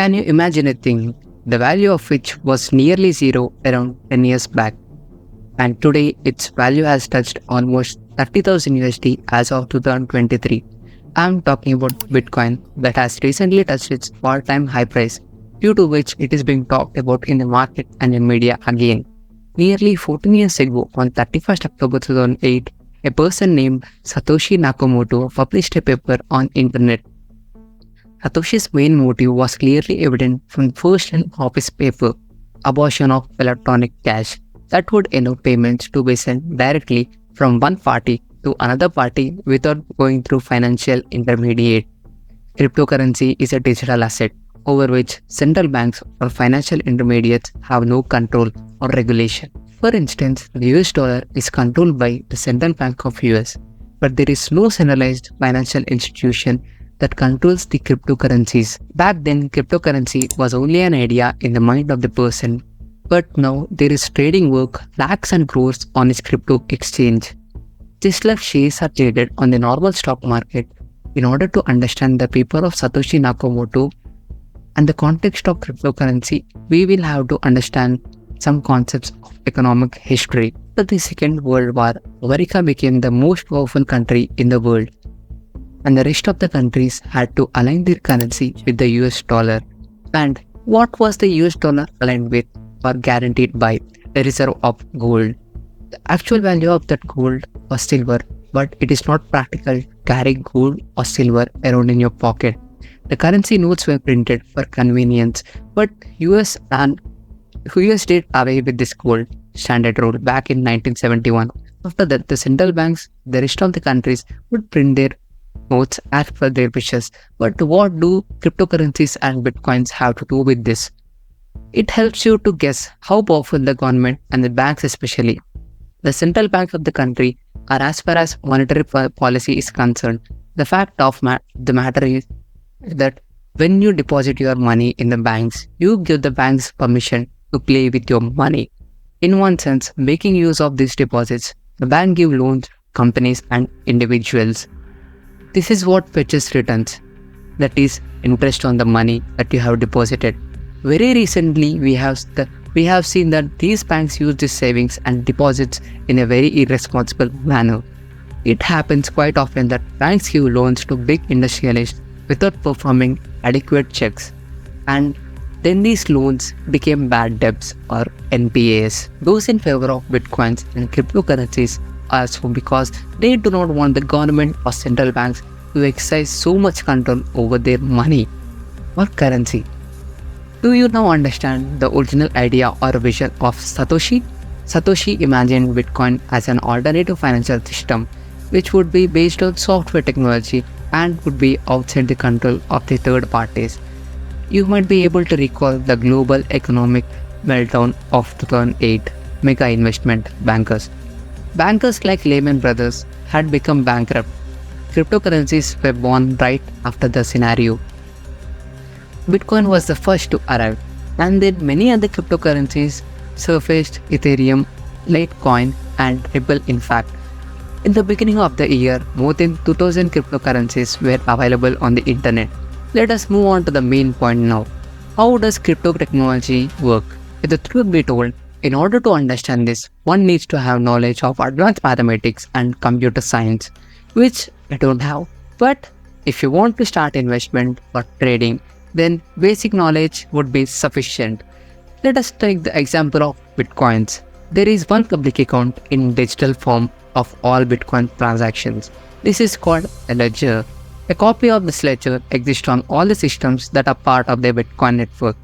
Can you imagine a thing, the value of which was nearly zero around 10 years back, and today its value has touched almost 30,000 USD as of 2023? I'm talking about Bitcoin that has recently touched its all-time high price, due to which it is being talked about in the market and in media again. Nearly 14 years ago, on 31st October 2008, a person named Satoshi Nakamoto published a paper on internet. Satoshi's main motive was clearly evident from the first line of his paper, abortion of electronic cash, that would allow payments to be sent directly from one party to another party without going through financial intermediate. Cryptocurrency is a digital asset over which central banks or financial intermediates have no control or regulation. For instance, the US dollar is controlled by the Central Bank of US, but there is no centralized financial institution that controls the cryptocurrencies. Back then, cryptocurrency was only an idea in the mind of the person, but now there is trading work lakhs and crores on its crypto exchange. Just like shares are traded on the normal stock market, in order to understand the paper of Satoshi Nakamoto and the context of cryptocurrency, we will have to understand some concepts of economic history. After the Second World War, America became the most powerful country in the world, and the rest of the countries had to align their currency with the US dollar. And what was the US dollar aligned with or guaranteed by? A reserve of gold. The actual value of that gold was silver, but it is not practical carrying gold or silver around in your pocket. The currency notes were printed for convenience, but US did away with this gold standard rule back in 1971. After that, the central banks, the rest of the countries, would print their notes as per their wishes. But what do cryptocurrencies and bitcoins have to do with this? It helps you to guess how powerful the government and the banks, especially the central banks of the country, are as far as monetary policy is concerned. The fact of the matter is that when you deposit your money in the banks, you give the banks permission to play with your money. In one sense, making use of these deposits, the bank give loans to companies and individuals. This is what fetches returns, that is, interest on the money that you have deposited. Very recently, we have seen that these banks use these savings and deposits in a very irresponsible manner. It happens quite often that banks give loans to big industrialists without performing adequate checks, and then these loans became bad debts or NPAs. Those in favor of bitcoins and cryptocurrencies are so because they do not want the government or central banks to exercise so much control over their money or currency. Do you now understand the original idea or vision of Satoshi? Satoshi imagined Bitcoin as an alternative financial system which would be based on software technology and would be outside the control of the third parties. You might be able to recall the global economic meltdown of 2008 mega investment bankers. Bankers like Lehman Brothers had become bankrupt. Cryptocurrencies were born right after the scenario. Bitcoin was the first to arrive, and then many other cryptocurrencies surfaced: Ethereum, Litecoin, and Ripple. In fact, in the beginning of the year, more than 2000 cryptocurrencies were available on the internet. Let us move on to the main point now. How does crypto technology work? If the truth be told, in order to understand this, one needs to have knowledge of advanced mathematics and computer science, which I don't have. But if you want to start investment or trading, then basic knowledge would be sufficient. Let us take the example of bitcoins. There is one public account in digital form of all Bitcoin transactions. This is called a ledger. A copy of this ledger exists on all the systems that are part of the Bitcoin network.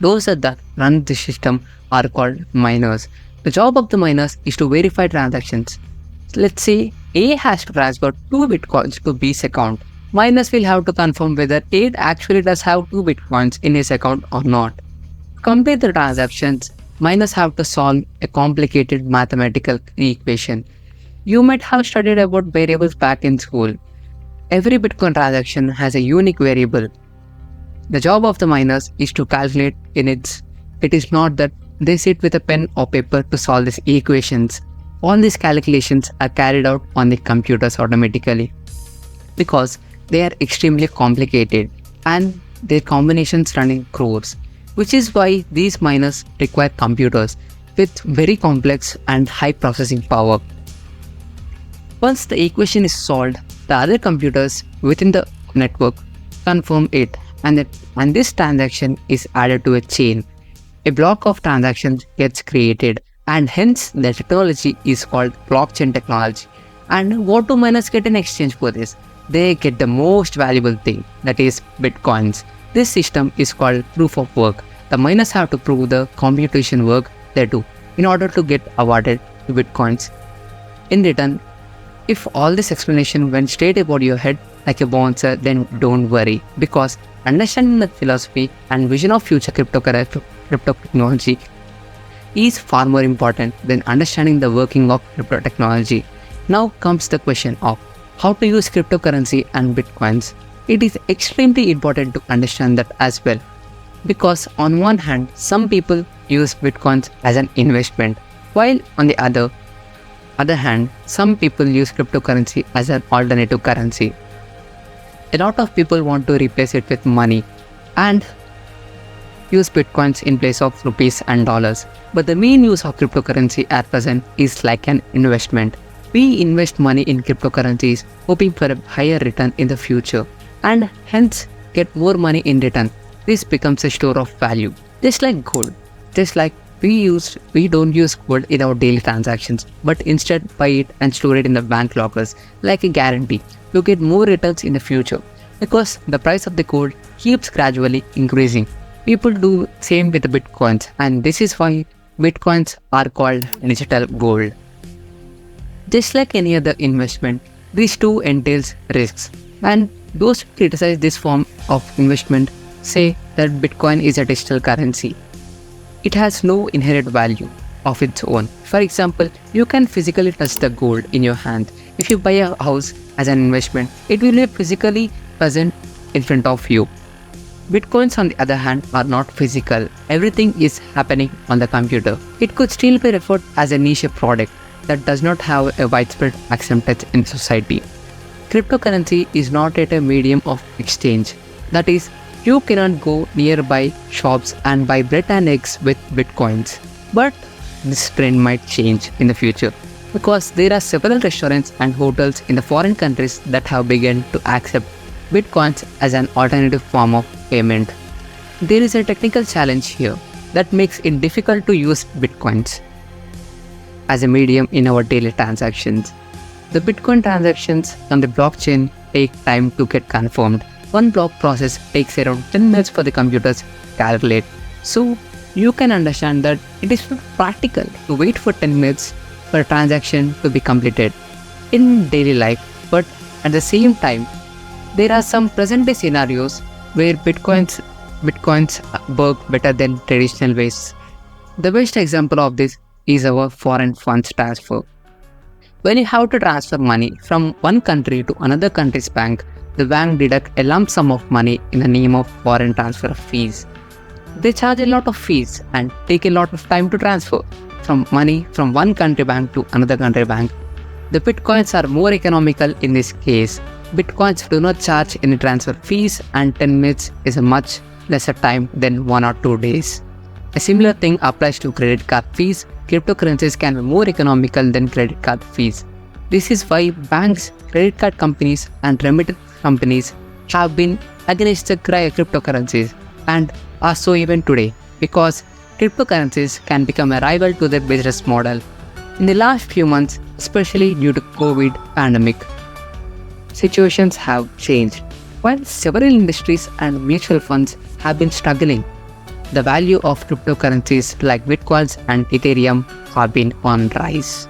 Those that run the system are called miners. The job of the miners is to verify transactions. Let's say A has to transfer 2 bitcoins to B's account. Miners will have to confirm whether A actually does have 2 bitcoins in his account or not. To complete the transactions, miners have to solve a complicated mathematical equation. You might have studied about variables back in school. Every Bitcoin transaction has a unique variable. The job of the miners is to calculate it. It is not that they sit with a pen or paper to solve these equations. All these calculations are carried out on the computers automatically because they are extremely complicated, and their combinations running crores, which is why these miners require computers with very complex and high processing power. Once the equation is solved, the other computers within the network confirm it, and this transaction is added to a chain. A block of transactions gets created, and hence the technology is called blockchain technology. And what do miners get in exchange for this? They get the most valuable thing, that is bitcoins. This system is called proof of work. The miners have to prove the computation work they do in order to get awarded bitcoins. In return, if all this explanation went straight above your head like a bouncer, then don't worry, because understanding the philosophy and vision of future crypto technology is far more important than understanding the working of crypto technology. Now comes the question of how to use cryptocurrency and bitcoins. It is extremely important to understand that as well, because on one hand, some people use bitcoins as an investment, while on the other hand, some people use cryptocurrency as an alternative currency. A lot of people want to replace it with money and use bitcoins in place of rupees and dollars. But the main use of cryptocurrency at present is like an investment. We invest money in cryptocurrencies hoping for a higher return in the future and hence get more money in return. This becomes a store of value. Just like gold. Just like we don't use gold in our daily transactions, but instead buy it and store it in the bank lockers like a guarantee to get more returns in the future, because the price of the gold keeps gradually increasing. People do same with the bitcoins, and this is why bitcoins are called digital gold. Just like any other investment, these too entails risks, and those who criticize this form of investment say that Bitcoin is a digital currency. It has no inherent value of its own. For example, you can physically touch the gold in your hand. If you buy a house as an investment, it will be physically present in front of you. Bitcoins, on the other hand, are not physical. Everything is happening on the computer. It could still be referred as a niche product that does not have a widespread acceptance in society. Cryptocurrency is not yet a medium of exchange. That is, you cannot go nearby shops and buy bread and eggs with bitcoins. But this trend might change in the future, because there are several restaurants and hotels in the foreign countries that have begun to accept bitcoins as an alternative form of payment. There is a technical challenge here that makes it difficult to use bitcoins as a medium in our daily transactions. The Bitcoin transactions on the blockchain take time to get confirmed. One block process takes around 10 minutes for the computers to calculate. So you can understand that it is not practical to wait for 10 minutes for a transaction to be completed in daily life. But at the same time, there are some present-day scenarios where bitcoins work better than traditional ways. The best example of this is our foreign funds transfer. When you have to transfer money from one country to another country's bank, the bank deducts a lump sum of money in the name of foreign transfer fees. They charge a lot of fees and take a lot of time to transfer money from one country bank to another country bank. The bitcoins are more economical in this case. Bitcoins do not charge any transfer fees, and 10 minutes is a much lesser time than 1 or 2 days. A similar thing applies to credit card fees. Cryptocurrencies can be more economical than credit card fees. This is why banks, credit card companies, and remittance companies have been against the cryptocurrencies and are so even today, because cryptocurrencies can become a rival to their business model. In the last few months, especially due to COVID pandemic, situations have changed. While several industries and mutual funds have been struggling, the value of cryptocurrencies like Bitcoins and Ethereum have been on rise.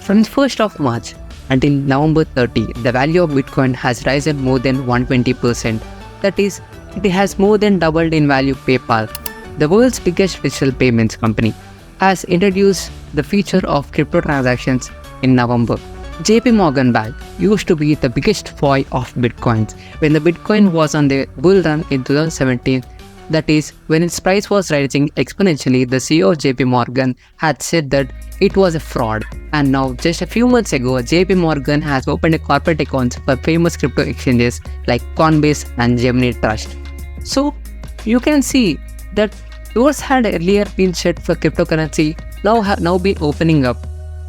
From the 1st of March until November 30, the value of Bitcoin has risen more than 120%. That is, it has more than doubled in value. PayPal, the world's biggest digital payments company, has introduced the feature of crypto transactions in November. JP Morgan Bank used to be the biggest buy of Bitcoins when the Bitcoin was on the bull run in 2017. That is, when its price was rising exponentially, the CEO of JP Morgan had said that it was a fraud. And now, just a few months ago, JP Morgan has opened a corporate account for famous crypto exchanges like Coinbase and Gemini Trust. So you can see that doors had earlier been shut for cryptocurrency now be opening up,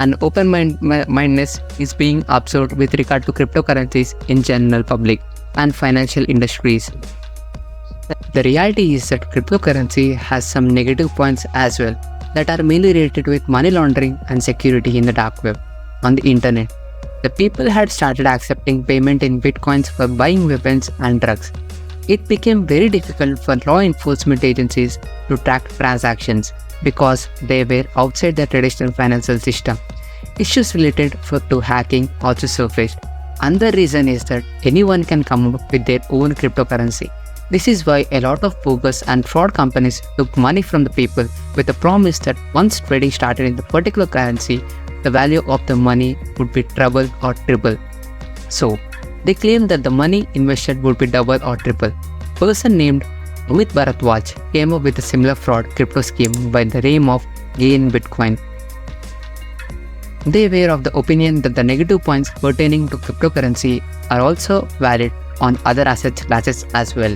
and mindedness is being observed with regard to cryptocurrencies in general public and financial industries. The reality is that cryptocurrency has some negative points as well that are mainly related with money laundering and security in the dark web. On the internet, the people had started accepting payment in bitcoins for buying weapons and drugs. It became very difficult for law enforcement agencies to track transactions because they were outside the traditional financial system. Issues related to hacking also surfaced. Another reason is that anyone can come up with their own cryptocurrency. This is why a lot of bogus and fraud companies took money from the people with the promise that once trading started in the particular currency, the value of the money would be double or triple. So, they claimed that the money invested would be double or triple. A person named Amit Bharadwaj came up with a similar fraud crypto scheme by the name of Gain Bitcoin. They were of the opinion that the negative points pertaining to cryptocurrency are also valid on other asset classes as well.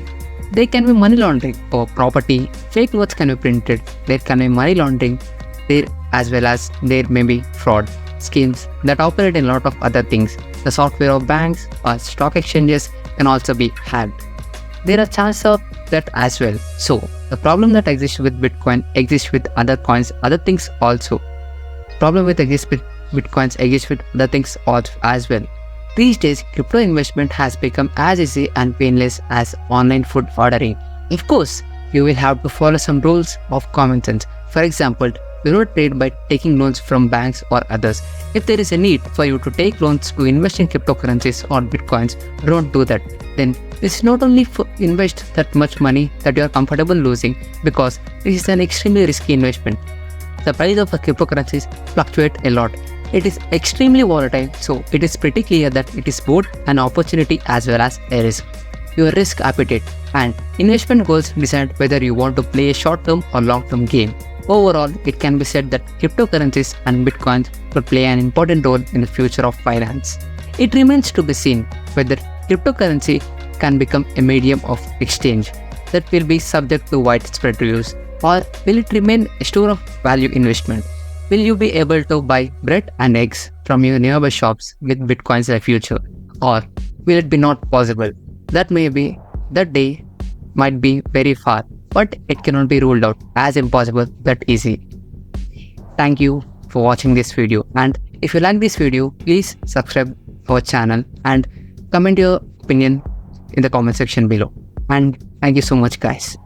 There can be money laundering for property, fake notes can be printed, there can be money laundering there as well as there may be fraud schemes that operate in a lot of other things. The software of banks or stock exchanges can also be hacked. There are chances of that as well. So the problem that exists with Bitcoin exists with other coins, other things also. Problem with exists with Bitcoins exists with other things also as well. These days, crypto investment has become as easy and painless as online food ordering. Of course, you will have to follow some rules of common sense. For example, do not trade by taking loans from banks or others. If there is a need for you to take loans to invest in cryptocurrencies or bitcoins, don't do that. Then this is not only invest that much money that you are comfortable losing, because this is an extremely risky investment. The price of cryptocurrencies fluctuate a lot. It is extremely volatile, so it is pretty clear that it is both an opportunity as well as a risk. Your risk appetite and investment goals decide whether you want to play a short-term or long-term game. Overall, it can be said that cryptocurrencies and bitcoins will play an important role in the future of finance. It remains to be seen whether cryptocurrency can become a medium of exchange that will be subject to widespread use, or will it remain a store of value investment? Will you be able to buy bread and eggs from your nearby shops with bitcoins in the future? Or will it be not possible? That day might be very far, but it cannot be ruled out as impossible that easy. Thank you for watching this video, and if you like this video, please subscribe our channel and comment your opinion in the comment section below. And thank you so much, guys.